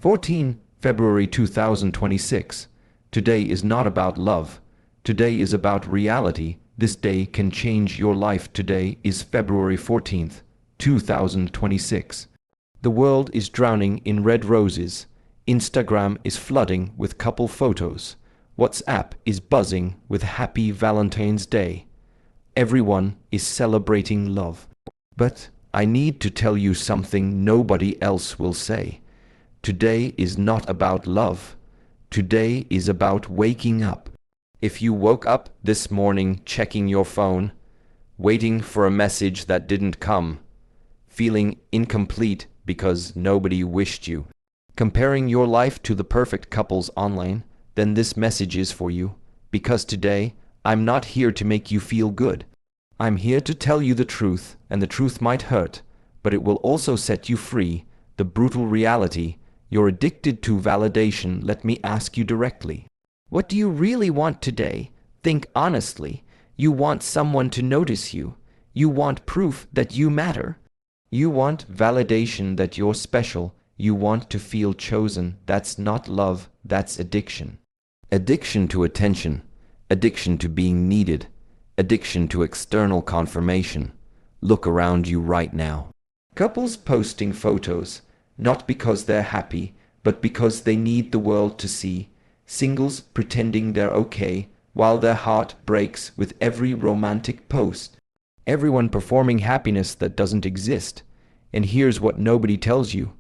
14 February 2026. Today is not about love. Today is about reality. This day can change your life. Today is February 14th, 2026. The world is drowning in red roses. Instagram is flooding with couple photos. WhatsApp is buzzing with Happy Valentine's Day. Everyone is celebrating love. But I need to tell you something nobody else will say. Today is not about love. Today is about waking up. If you woke up this morning checking your phone, waiting for a message that didn't come, feeling incomplete because nobody wished you, comparing your life to the perfect couples online, then this message is for you. Because today, I'm not here to make you feel good. I'm here to tell you the truth, and the truth might hurt, but it will also set you free. The brutal reality: you're addicted to validation. Let me ask you directly. What do you really want today? Think honestly. You want someone to notice you. You want proof that you matter. You want validation that you're special. You want to feel chosen. That's not love, that's addiction. Addiction to attention. Addiction to being needed. Addiction to external confirmation. Look around you right now. Couples posting photos, not because they're happy, but because they need the world to see. Singles pretending they're okay, while their heart breaks with every romantic post. Everyone performing happiness that doesn't exist. And here's what nobody tells you.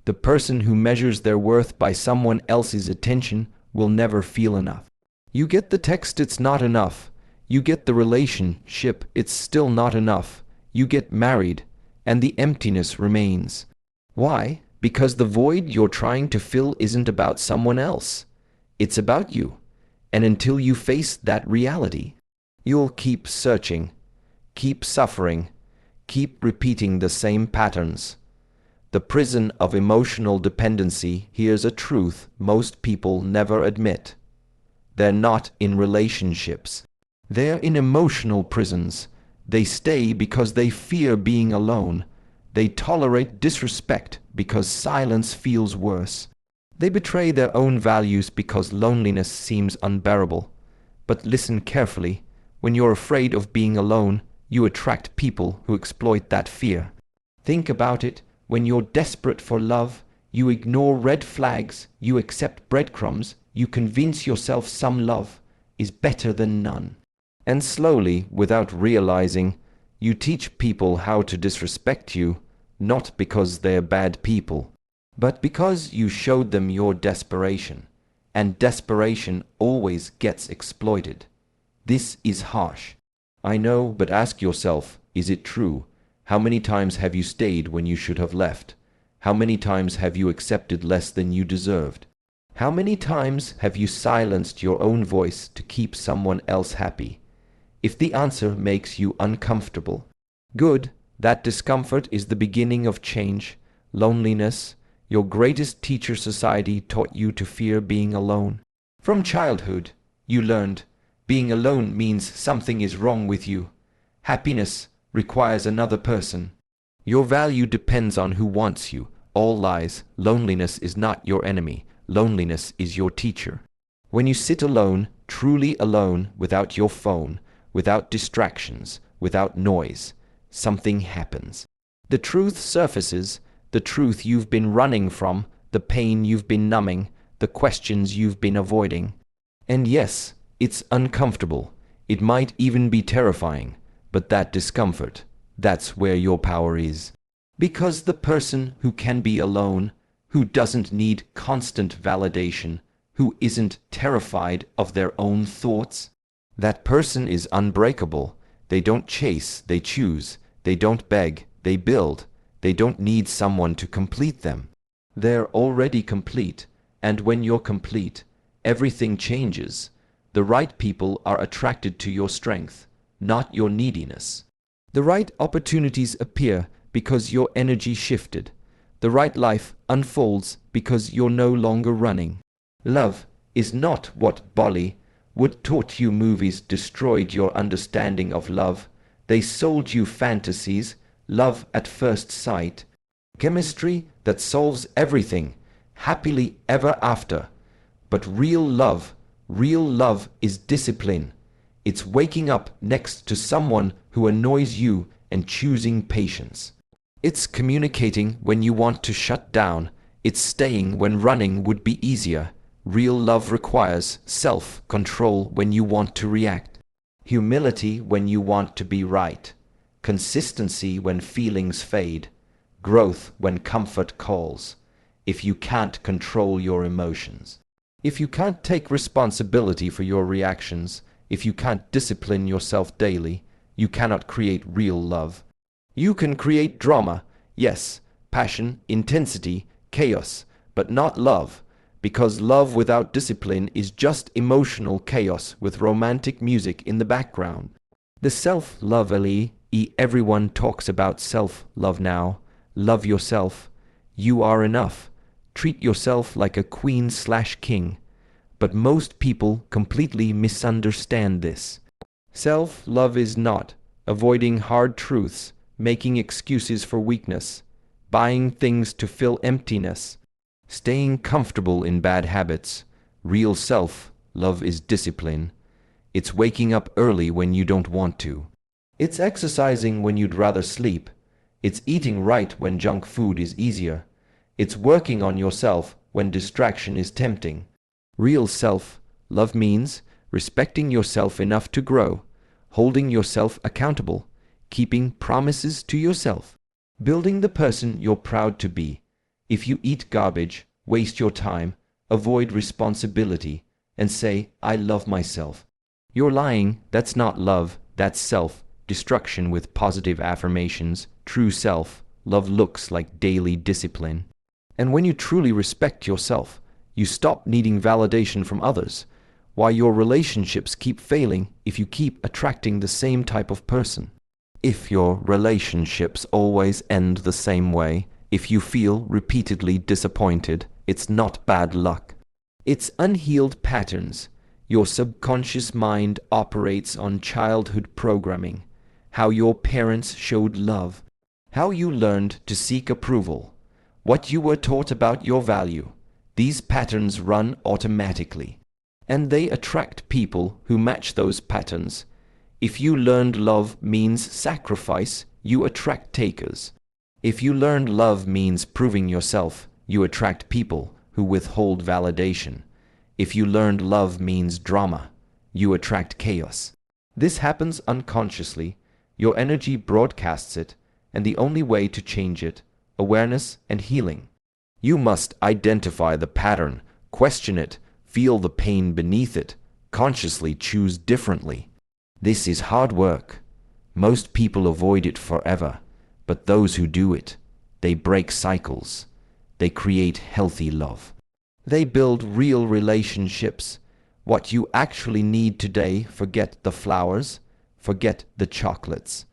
The person who measures their worth by someone else's attention will never feel enough. You get the text, it's not enough. You get the relationship, it's still not enough. You get married, and the emptiness remains. Why? Because the void you're trying to fill isn't about someone else. It's about you. And until you face that reality, you'll keep searching, keep suffering, keep repeating the same patterns. The prison of emotional dependency. Here's a truth most people never admit. They're not in relationships. They're in emotional prisons. They stay because they fear being alone. They tolerate disrespect because silence feels worse. They betray their own values because loneliness seems unbearable. But listen carefully. When you're afraid of being alone, you attract people who exploit that fear. Think about it. When you're desperate for love, you ignore red flags, you accept breadcrumbs, you convince yourself some love is better than none. And slowly, without realizing, you teach people how to disrespect you, not because they're bad people, but because you showed them your desperation. And desperation always gets exploited. This is harsh. I know, but ask yourself, is it true? How many times have you stayed when you should have left? How many times have you accepted less than you deserved? How many times have you silenced your own voice to keep someone else happy? If the answer makes you uncomfortable, good, that discomfort is the beginning of change. Loneliness, your greatest teacher. Society taught you to fear being alone. From childhood, you learned being alone means something is wrong with you. Happiness requires another person. Your value depends on who wants you. All lies. Loneliness is not your enemy. Loneliness is your teacher. When you sit alone, truly alone, without your phone, without distractions, without noise, something happens. The truth surfaces, the truth you've been running from, the pain you've been numbing, the questions you've been avoiding. And yes, it's uncomfortable. It might even be terrifying. But that discomfort, that's where your power is. Because the person who can be alone, who doesn't need constant validation, who isn't terrified of their own thoughts, that person is unbreakable. They don't chase, they choose. They don't beg, they build. They don't need someone to complete them. They're already complete, and when you're complete, everything changes. The right people are attracted to your strength, not your neediness. The right opportunities appear because your energy shifted. The right life unfolds because you're no longer running. Love is not what Bollywood taught you. Movies destroyed your understanding of love. They sold you fantasies, love at first sight, chemistry that solves everything, happily ever after. But real love is discipline. It's waking up next to someone who annoys you and choosing patience. It's communicating when you want to shut down. It's staying when running would be easier. Real love requires self-control when you want to react, humility when you want to be right, consistency when feelings fade, growth when comfort calls. If you can't control your emotions, if you can't take responsibility for your reactions, if you can't discipline yourself daily, you cannot create real love. You can create drama, yes, passion, intensity, chaos, but not love, because love without discipline is just emotional chaos with romantic music in the background. The self-love everyone talks about self-love now. Love yourself. You are enough. Treat yourself like a queen/king. But most people completely misunderstand this. Self-love is not avoiding hard truths, making excuses for weakness, buying things to fill emptiness, staying comfortable in bad habits. Real self-love is discipline. It's waking up early when you don't want to. It's exercising when you'd rather sleep. It's eating right when junk food is easier. It's working on yourself when distraction is tempting. Real self-love means respecting yourself enough to grow, holding yourself accountable, keeping promises to yourself, building the person you're proud to be. If you eat garbage, waste your time, avoid responsibility, and say, "I love myself," you're lying. That's not love, that's self-destruction with positive affirmations. True self-love looks like daily discipline. And when you truly respect yourself, you stop needing validation from others. Why your relationships keep failing if you keep attracting the same type of person. If your relationships always end the same way, if you feel repeatedly disappointed, it's not bad luck. It's unhealed patterns. Your subconscious mind operates on childhood programming, how your parents showed love, how you learned to seek approval, what you were taught about your value. These patterns run automatically, and they attract people who match those patterns. If you learned love means sacrifice, you attract takers. If you learned love means proving yourself, you attract people who withhold validation. If you learned love means drama, you attract chaos. This happens unconsciously. Your energy broadcasts it, and the only way to change it, awareness and healing. You must identify the pattern, question it, feel the pain beneath it, consciously choose differently. This is hard work. Most people avoid it forever, but those who do it, they break cycles. They create healthy love. They build real relationships. What you actually need today, forget the flowers, forget the chocolates,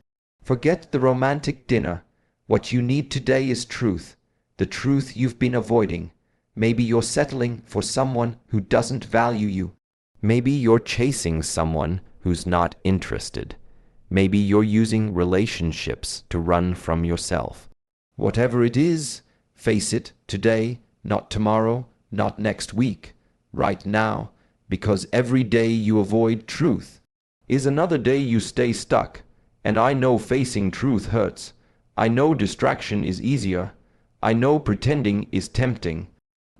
forget the romantic dinner. What you need today is truth, the truth you've been avoiding. Maybe you're settling for someone who doesn't value you. Maybe you're chasing someone who's not interested. Maybe you're using relationships to run from yourself. Whatever it is, face it today, not tomorrow, not next week, right now, because every day you avoid truth is another day you stay stuck. And I know facing truth hurts. I know distraction is easier. I know pretending is tempting.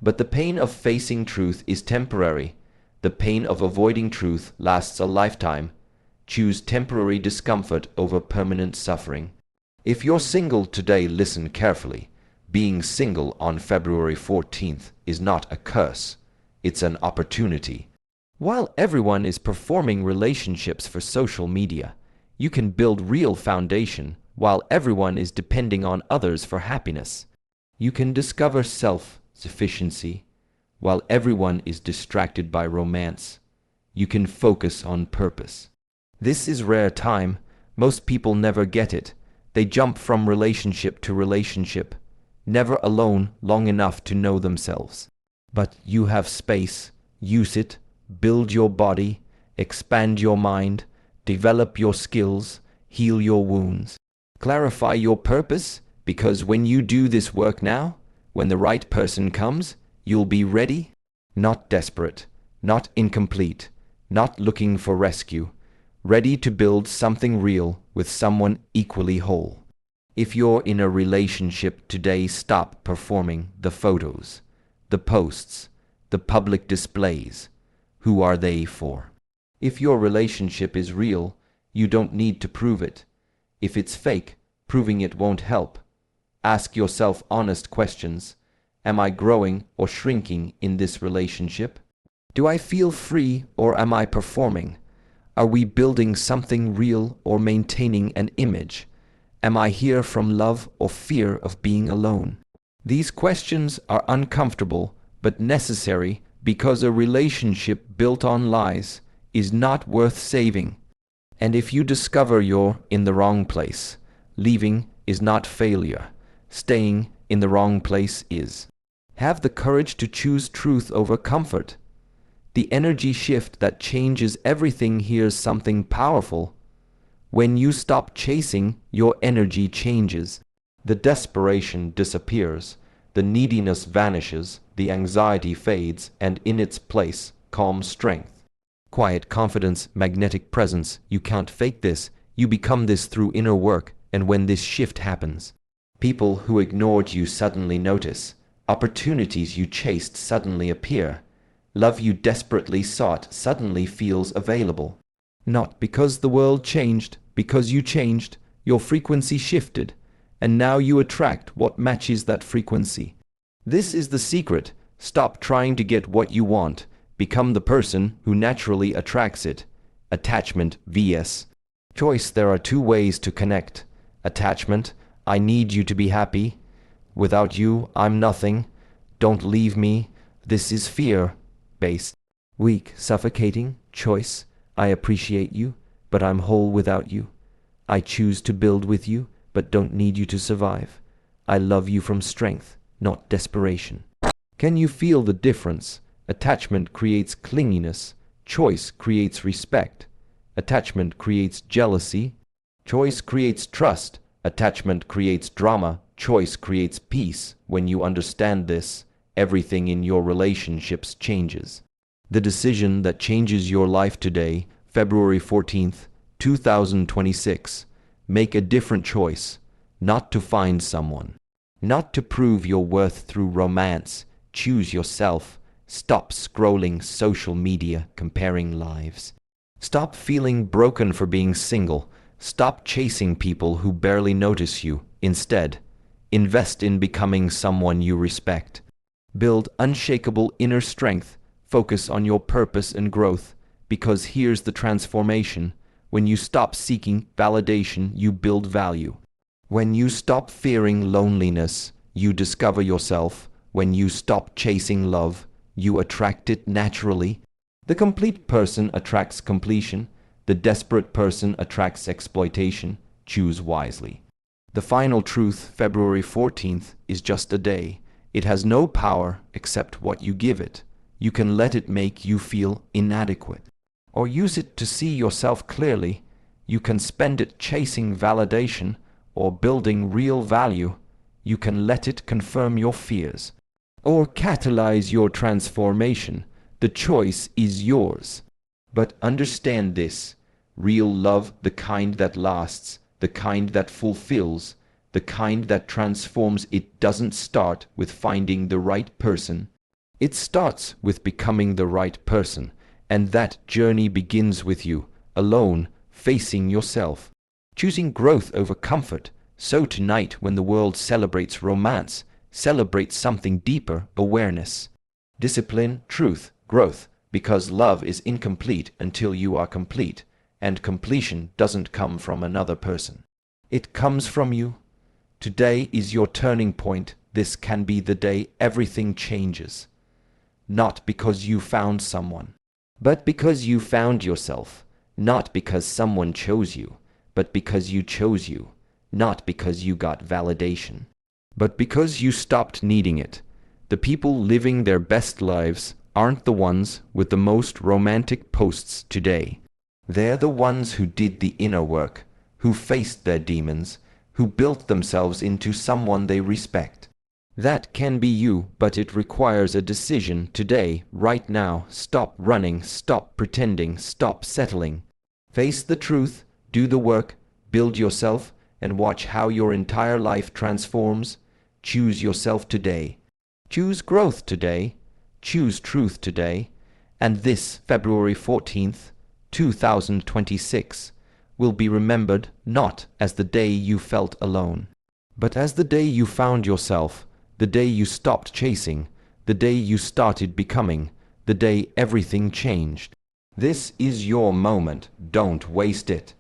But the pain of facing truth is temporary. The pain of avoiding truth lasts a lifetime. Choose temporary discomfort over permanent suffering. If you're single today, listen carefully. Being single on February 14th is not a curse. It's an opportunity. While everyone is performing relationships for social media, you can build real foundation while everyone is depending on others for happiness. You can discover self-sufficiency while everyone is distracted by romance. You can focus on purpose. This is rare time. Most people never get it. They jump from relationship to relationship, never alone long enough to know themselves. But you have space. Use it. Build your body. Expand your mind. Develop your skills. Heal your wounds. Clarify your purpose, because when you do this work now, when the right person comes, you'll be ready, not desperate, not incomplete, not looking for rescue, ready to build something real with someone equally whole. If you're in a relationship today, stop performing the photos, the posts, the public displays. Who are they for? If your relationship is real, you don't need to prove it. If it's fake, proving it won't help. Ask yourself honest questions. Am I growing or shrinking in this relationship? Do I feel free or am I performing? Are we building something real or maintaining an image? Am I here from love or fear of being alone? These questions are uncomfortable but necessary, because a relationship built on lies is not worth saving. And if you discover you're in the wrong place, leaving is not failure. Staying in the wrong place is. Have the courage to choose truth over comfort. The energy shift that changes everything. Here's something powerful. When you stop chasing, your energy changes. The desperation disappears, the neediness vanishes, the anxiety fades, and in its place, calm strength. Quiet confidence, magnetic presence. You can't fake this. You become this through inner work, and when this shift happens, people who ignored you suddenly notice. Opportunities you chased suddenly appear. Love you desperately sought suddenly feels available. Not because the world changed, because you changed, your frequency shifted, and now you attract what matches that frequency. This is the secret. Stop trying to get what you want. Become the person who naturally attracts it. Attachment vs. choice. There are two ways to connect. Attachment, I need you to be happy. Without you, I'm nothing. Don't leave me. This is fear-based. Weak, suffocating. Choice, I appreciate you, but I'm whole without you. I choose to build with you, but don't need you to survive. I love you from strength, not desperation. Can you feel the difference? Attachment creates clinginess. Choice creates respect. Attachment creates jealousy. Choice creates trust. Attachment creates drama. Choice creates peace. When you understand this, everything in your relationships changes. The decision that changes your life today, February 14th, 2026. Make a different choice. Not to find someone. Not to prove your worth through romance. Choose yourself. Stop scrolling social media, comparing lives. Stop feeling broken for being single. Stop chasing people who barely notice you. Instead, invest in becoming someone you respect. Build unshakable inner strength. Focus on your purpose and growth, because here's the transformation. When you stop seeking validation, you build value. When you stop fearing loneliness, you discover yourself. When you stop chasing love, you attract it naturally. The complete person attracts completion. The desperate person attracts exploitation. Choose wisely. The final truth, February 14th, is just a day. It has no power except what you give it. You can let it make you feel inadequate, or use it to see yourself clearly. You can spend it chasing validation or building real value. You can let it confirm your fears or catalyze your transformation. The choice is yours. But understand this: real love, the kind that lasts, the kind that fulfills, the kind that transforms, it doesn't start with finding the right person. It starts with becoming the right person, and that journey begins with you, alone, facing yourself, choosing growth over comfort. So tonight, when the world celebrates romance, celebrate something deeper: awareness, discipline, truth, growth, because love is incomplete until you are complete, and completion doesn't come from another person. It comes from you. Today is your turning point. This can be the day everything changes. Not because you found someone, but because you found yourself. Not because someone chose you, but because you chose you. Not because you got validation, but because you stopped needing it. The people living their best lives aren't the ones with the most romantic posts today. They're the ones who did the inner work, who faced their demons, who built themselves into someone they respect. That can be you, but it requires a decision today, right now. Stop running, stop pretending, stop settling. Face the truth, do the work, build yourself, and watch how your entire life transforms. Choose yourself today. Choose growth today. Choose truth today. And this February 14th, 2026, will be remembered not as the day you felt alone, but as the day you found yourself, the day you stopped chasing, the day you started becoming, the day everything changed. This is your moment. Don't waste it.